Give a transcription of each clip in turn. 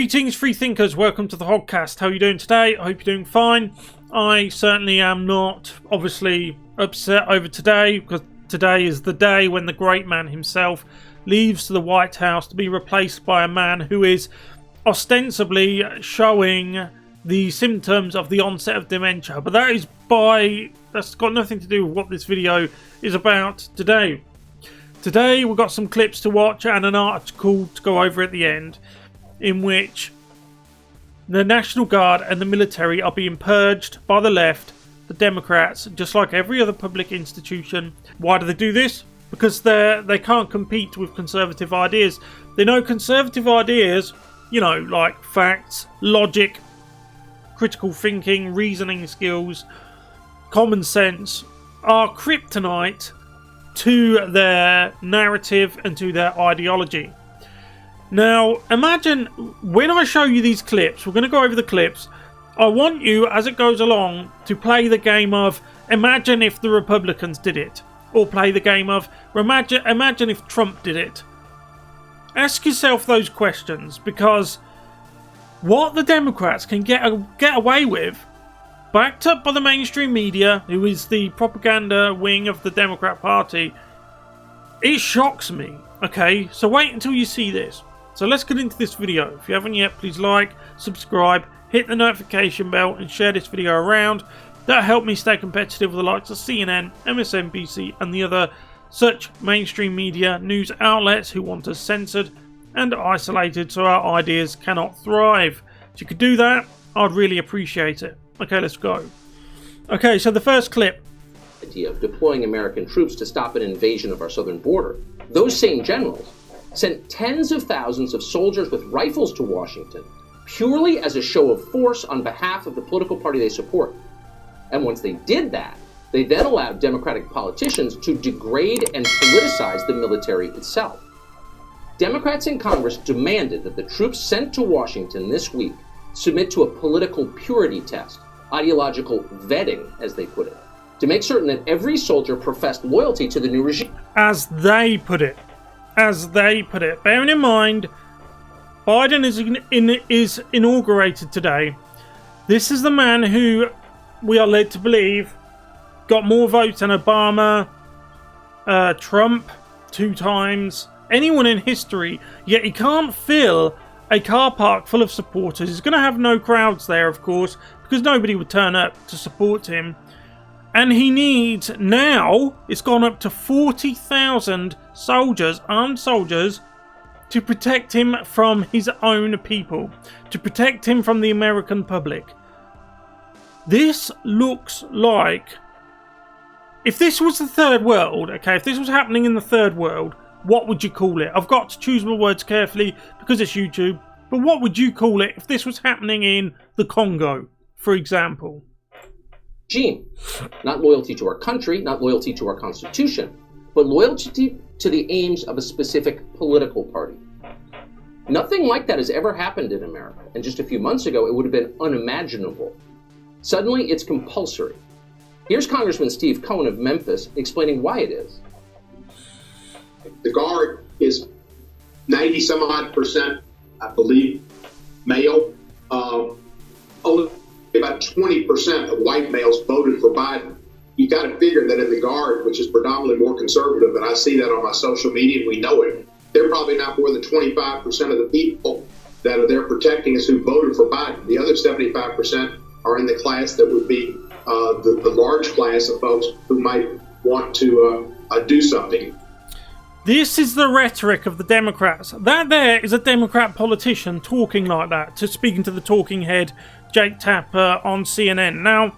Greetings, free thinkers. Welcome to the Hoggcast. How are you doing today? I hope you're doing fine. I certainly am not, obviously, upset over today, because today is the day when the great man himself leaves the White House to be replaced by a man who is ostensibly showing the symptoms of the onset of dementia. But that's got nothing to do with what this video is about today. Today we've got some clips to watch and an article to go over at the end, in which the National Guard and the military are being purged by the left, the Democrats, just like every other public institution. Why do they do this? Because they can't compete with conservative ideas. They know conservative ideas, you know, like facts, logic, critical thinking, reasoning skills, common sense, are kryptonite to their narrative and to their ideology. Now, imagine when I show you these clips, we're going to go over the clips. I want you, as it goes along, to play the game of imagine if the Republicans did it, or play the game of imagine if Trump did it. Ask yourself those questions, because what the Democrats can get away with, backed up by the mainstream media, who is the propaganda wing of the Democrat Party, it shocks me. Okay, so wait until you see this. So let's get into this video. If you haven't yet, please like, subscribe, hit the notification bell and share this video around. That'll help me stay competitive with the likes of CNN, MSNBC and the other such mainstream media news outlets who want us censored and isolated so our ideas cannot thrive. If you could do that, I'd really appreciate it. Okay, let's go. Okay, so the first clip. Idea of deploying American troops to stop an invasion of our southern border. Those same generals sent tens of thousands of soldiers with rifles to Washington purely as a show of force on behalf of the political party they support. And once they did that, they then allowed Democratic politicians to degrade and politicize the military itself. Democrats in Congress demanded that the troops sent to Washington this week submit to a political purity test, ideological vetting, as they put it, to make certain that every soldier professed loyalty to the new regime. As they put it. Bearing in mind, Biden is inaugurated today. This is the man who, we are led to believe, got more votes than Obama, Trump 2 times, anyone in history, yet he can't fill a car park full of supporters. He's going to have no crowds there, of course, because nobody would turn up to support him. And he needs, now, it's gone up to 40,000 soldiers, armed soldiers, to protect him from his own people, to protect him from the American public. This looks like, if this was the third world, okay, if this was happening in the third world, what would you call it? I've got to choose my words carefully because it's YouTube, but what would you call it if this was happening in the Congo, for example? Regime. Not loyalty to our country, not loyalty to our Constitution, but loyalty to the aims of a specific political party. Nothing like that has ever happened in America, and just a few months ago it would have been unimaginable. Suddenly it's compulsory. Here's Congressman Steve Cohen of Memphis explaining why it is. The Guard is 90-some-odd%, I believe, male. Only about 20% of white males voted for Biden. You got to figure that in the Guard, which is predominantly more conservative, and I see that on my social media, and we know it, they're probably not more than 25% of the people that are there protecting us who voted for Biden. The other 75% are in the class that would be the large class of folks who might want to do something. This is the rhetoric of the Democrats. That there is a Democrat politician talking like that, speaking to the talking head, Jake Tapper, on CNN. Now,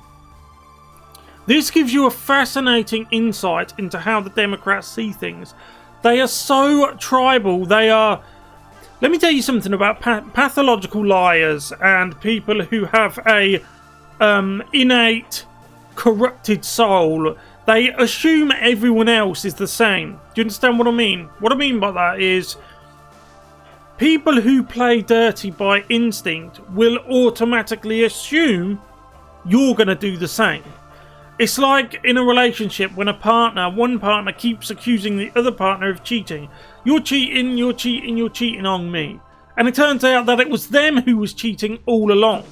this gives you a fascinating insight into how the Democrats see things. They are so tribal. They are... Let me tell you something about pathological liars and people who have a innate corrupted soul. They assume everyone else is the same. Do you understand what I mean? What I mean by that is people who play dirty by instinct will automatically assume you're going to do the same. It's like in a relationship when one partner keeps accusing the other partner of cheating. You're cheating on me. And it turns out that it was them who was cheating all along.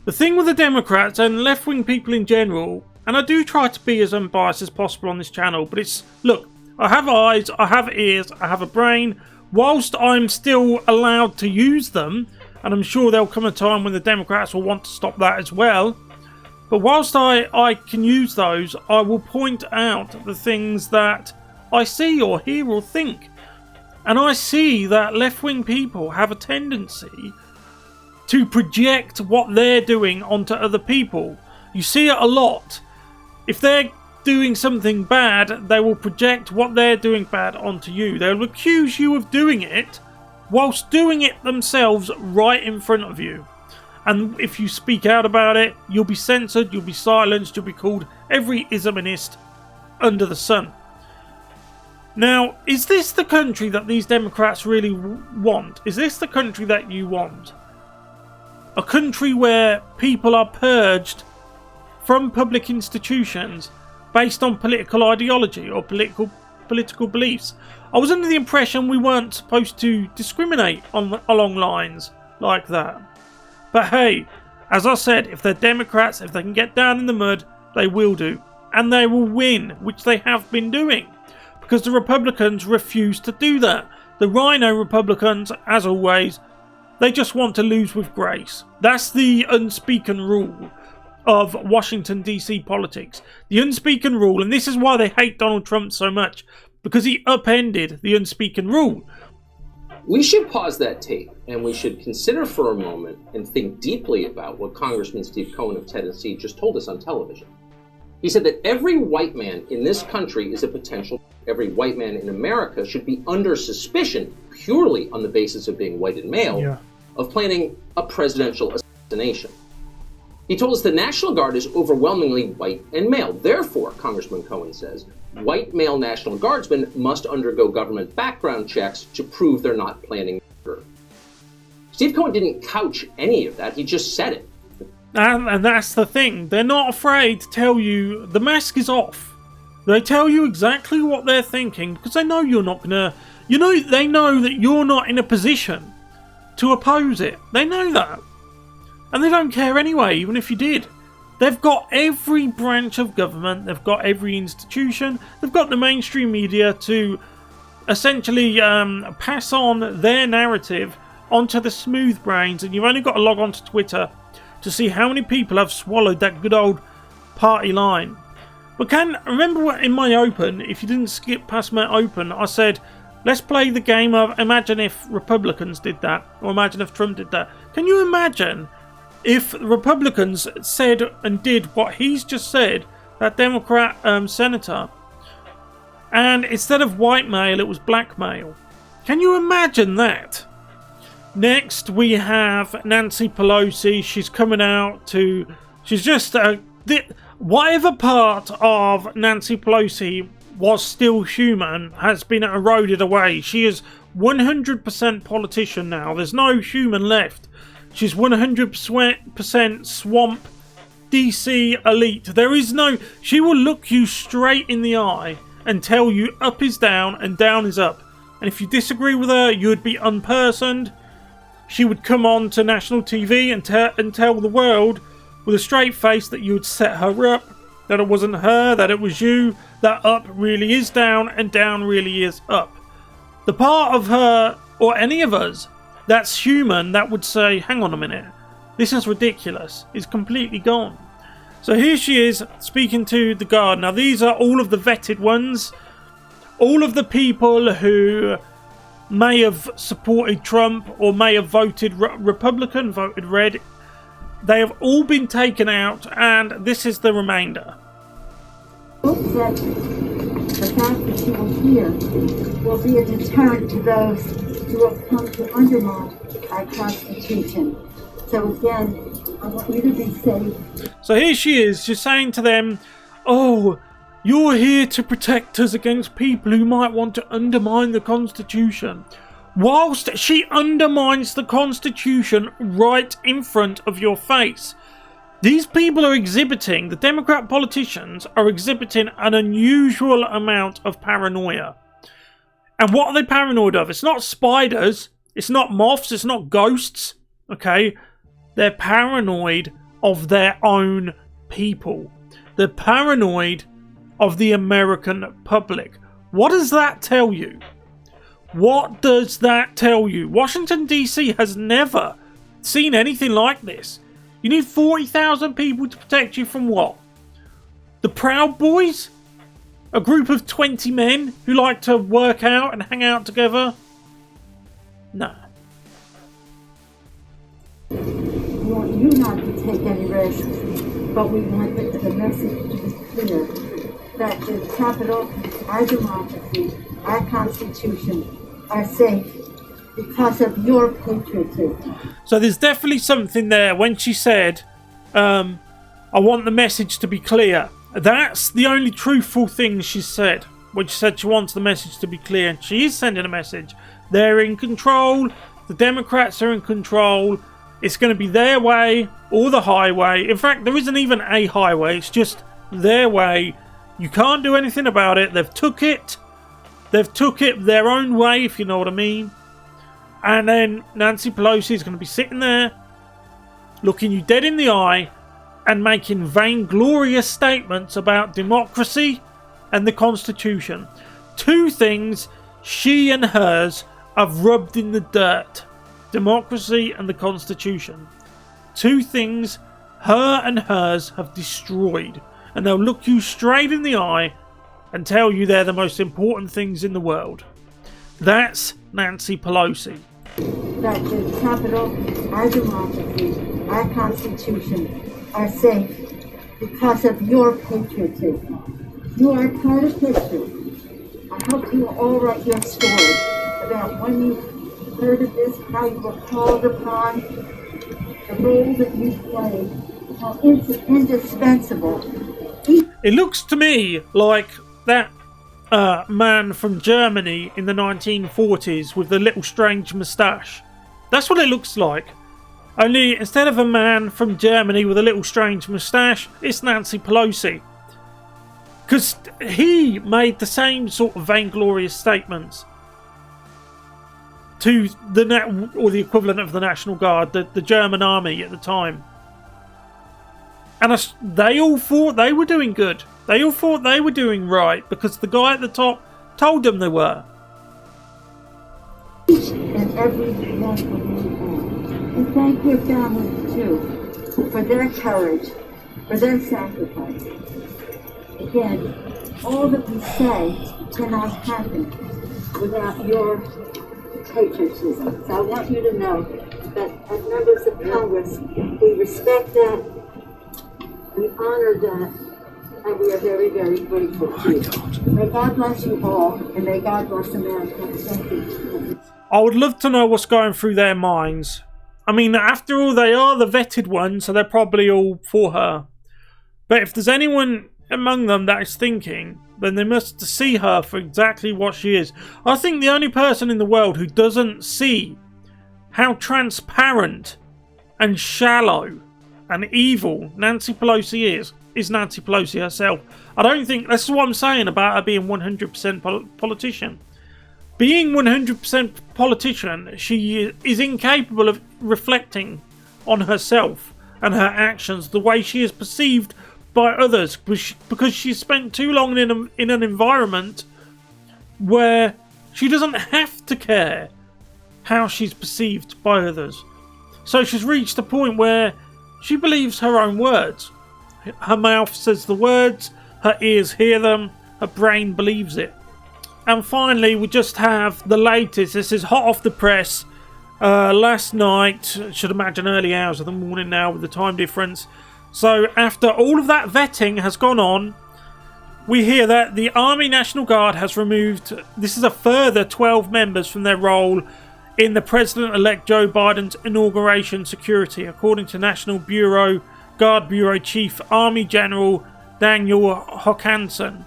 The thing with the Democrats and left-wing people in general, and I do try to be as unbiased as possible on this channel, but it's, look, I have eyes, I have ears, I have a brain. Whilst I'm still allowed to use them, and I'm sure there'll come a time when the Democrats will want to stop that as well, but whilst I can use those, I will point out the things that I see or hear or think. And I see that left-wing people have a tendency to project what they're doing onto other people. You see it a lot. If they're doing something bad, they will project what they're doing bad onto you. They'll accuse you of doing it whilst doing it themselves right in front of you. And if you speak out about it, you'll be censored, you'll be silenced, you'll be called every ismist under the sun. Now, is this the country that these Democrats really want? Is this the country that you want? A country where people are purged from public institutions based on political ideology or political beliefs? I was under the impression we weren't supposed to discriminate along lines like that. But hey, as I said, if they're Democrats, if they can get down in the mud, they will do. And they will win, which they have been doing. Because the Republicans refuse to do that. The Rhino Republicans, as always, they just want to lose with grace. That's the unspoken rule of Washington DC politics. The unspoken rule, and this is why they hate Donald Trump so much, because he upended the unspoken rule. We should pause that tape, and we should consider for a moment and think deeply about what Congressman Steve Cohen of Tennessee just told us on television. He said that every white man in this country is a potential. Every white man in America should be under suspicion, purely on the basis of being white and male, of planning a presidential assassination. He told us the National Guard is overwhelmingly white and male. Therefore, Congressman Cohen says, white male National Guardsmen must undergo government background checks to prove they're not planning murder. Steve Cohen didn't couch any of that. He just said it. And that's the thing. They're not afraid to tell you the mask is off. They tell you exactly what they're thinking because they know you're not gonna. They know that you're not in a position to oppose it. They know that. And they don't care anyway, even if you did. They've got every branch of government, they've got every institution, they've got the mainstream media to essentially pass on their narrative onto the smooth brains, and you've only got to log on to Twitter to see how many people have swallowed that good old party line. But remember in my open, if you didn't skip past my open, I said, let's play the game of imagine if Republicans did that, or imagine if Trump did that. Can you imagine if Republicans said and did what he's just said, that Democrat senator, and instead of white male, it was black male? Can you imagine that? Next, we have Nancy Pelosi. She's coming out to... She's just... whatever part of Nancy Pelosi was still human has been eroded away. She is 100% politician now. There's no human left. She's 100% swamp DC elite. There is no... She will look you straight in the eye and tell you up is down and down is up. And if you disagree with her, you would be unpersoned. She would come on to national TV and tell the world with a straight face that you would set her up, that it wasn't her, that it was you, that up really is down and down really is up. The part of her, or any of us, that's human, that would say, hang on a minute, this is ridiculous, is completely gone. So here she is speaking to the Guard. Now these are all of the vetted ones, all of the people who may have supported Trump or may have voted Republican, voted red. They have all been taken out, and this is the remainder. Hope that the fact that she was here will be a deterrent to those who have come to undermine our Constitution. So again, I want you to be safe. So here she is, she's saying to them, oh, you're here to protect us against people who might want to undermine the Constitution. Whilst she undermines the Constitution right in front of your face. These people are exhibiting, the Democrat politicians are exhibiting an unusual amount of paranoia. And what are they paranoid of? It's not spiders, It's not moths, it's not ghosts, okay? They're paranoid of their own people. They're paranoid of the American public. What does that tell you? What does that tell you? Washington, D.C. has never seen anything like this. You need 40,000 people to protect you from what? The Proud Boys? A group of 20 men who like to work out and hang out together? No. We want you not to take any risks, but we want the message to be clear that the Capitol, our democracy, our Constitution are safe because of your patriotism. So there's definitely something there when she said, I want the message to be clear. That's the only truthful thing she said. When she said she wants the message to be clear, and she is sending a message. They're in control. The Democrats are in control. It's going to be their way or the highway. In fact, there isn't even a highway. It's just their way. You can't do anything about it. They've took it. They've took it their own way, if you know what I mean. And then Nancy Pelosi is going to be sitting there, looking you dead in the eye, and making vainglorious statements about democracy and the Constitution. Two things she and hers have rubbed in the dirt. Democracy and the Constitution. Two things her and hers have destroyed. And they'll look you straight in the eye and tell you they're the most important things in the world. That's Nancy Pelosi. That the Capitol, our democracy, our Constitution are safe because of your patriotism. You are part of history. I hope you will all write your story about when you heard of this, how you were called upon, the role that you played, how indispensable. It looks to me like that man from Germany in the 1940s with the little strange moustache. That's what it looks like. Only instead of a man from Germany with a little strange moustache, it's Nancy Pelosi. Because he made the same sort of vainglorious statements to the equivalent of the National Guard, the German army at the time. And they all thought they were doing good. They all thought they were doing right because the guy at the top told them they were. And every one of you. And thank your families too for their courage, for their sacrifice. Again, all that we say cannot happen without your patriotism. So I want you to know that as members of Congress, we respect that, we honor that, and we are very, very grateful to you. May God bless you all, and may God bless America. Thank you. I would love to know what's going through their minds. I mean, after all, they are the vetted ones, so they're probably all for her. But if there's anyone among them that is thinking, then they must see her for exactly what she is. I think the only person in the world who doesn't see how transparent and shallow and evil Nancy Pelosi is Nancy Pelosi herself. I don't think, this is what I'm saying about her being 100% politician. Being 100% politician, she is incapable of reflecting on herself and her actions, the way she is perceived by others, because she's spent too long in an environment where she doesn't have to care how she's perceived by others. So she's reached a point where she believes her own words. Her mouth says the words, her ears hear them, her brain believes it. And finally, we just have the latest. This is hot off the press. Last night, I should imagine early hours of the morning now with the time difference. So after all of that vetting has gone on, we hear that the Army National Guard has removed, this is a further 12 members from their role in the President-elect Joe Biden's inauguration security, according to National Guard Bureau Chief Army General Daniel Hoggcast.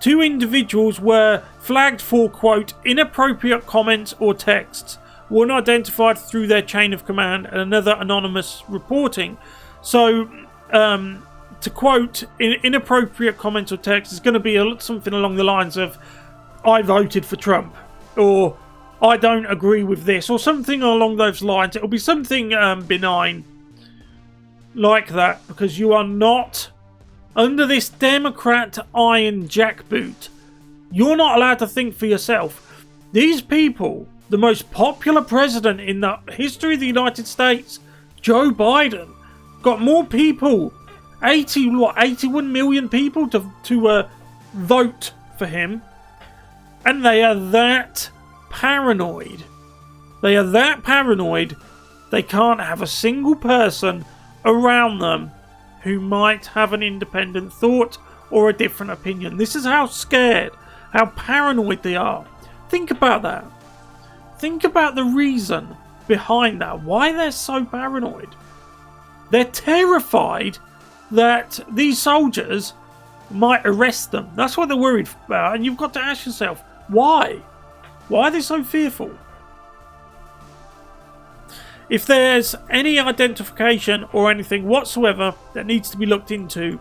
2 individuals were flagged for, quote, inappropriate comments or texts, one identified through their chain of command and another anonymous reporting. So, to quote, inappropriate comments or texts is going to be something along the lines of, I voted for Trump, or I don't agree with this, or something along those lines. It'll be something benign like that, because you are not under this Democrat iron jackboot. You're not allowed to think for yourself. These people, the most popular president in the history of the United States, Joe Biden, got more people, 81 million people to vote for him, and they are that paranoid. They are that paranoid, they can't have a single person around them who might have an independent thought or a different opinion. This is how scared, how paranoid they are. Think about that. Think about the reason behind that. Why they're so paranoid. They're terrified that these soldiers might arrest them. That's what they're worried about. And you've got to ask yourself, why? Why are they so fearful? If there's any identification or anything whatsoever that needs to be looked into,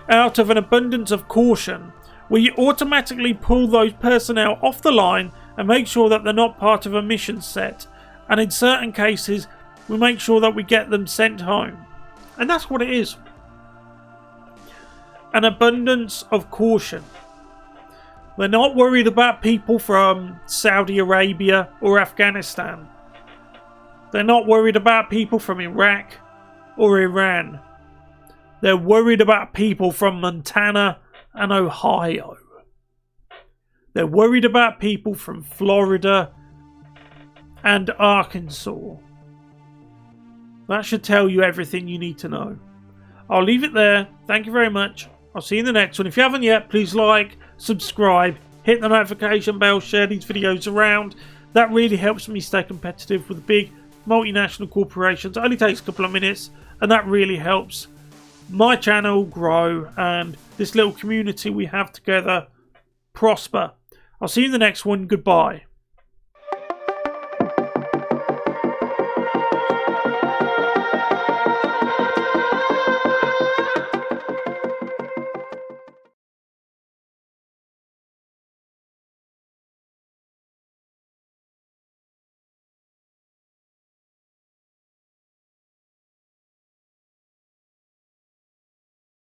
out of an abundance of caution, we automatically pull those personnel off the line and make sure that they're not part of a mission set. And in certain cases, we make sure that we get them sent home. And that's what it is. An abundance of caution. They're not worried about people from Saudi Arabia or Afghanistan. They're not worried about people from Iraq or Iran. They're worried about people from Montana and Ohio. They're worried about people from Florida and Arkansas. That should tell you everything you need to know. I'll leave it there. Thank you very much. I'll see you in the next one. If you haven't yet, please like, subscribe, hit the notification bell, share these videos around. That really helps me stay competitive with the big multinational corporations. It only takes a couple of minutes, and that really helps my channel grow and this little community we have together prosper. I'll see you in the next one. Goodbye.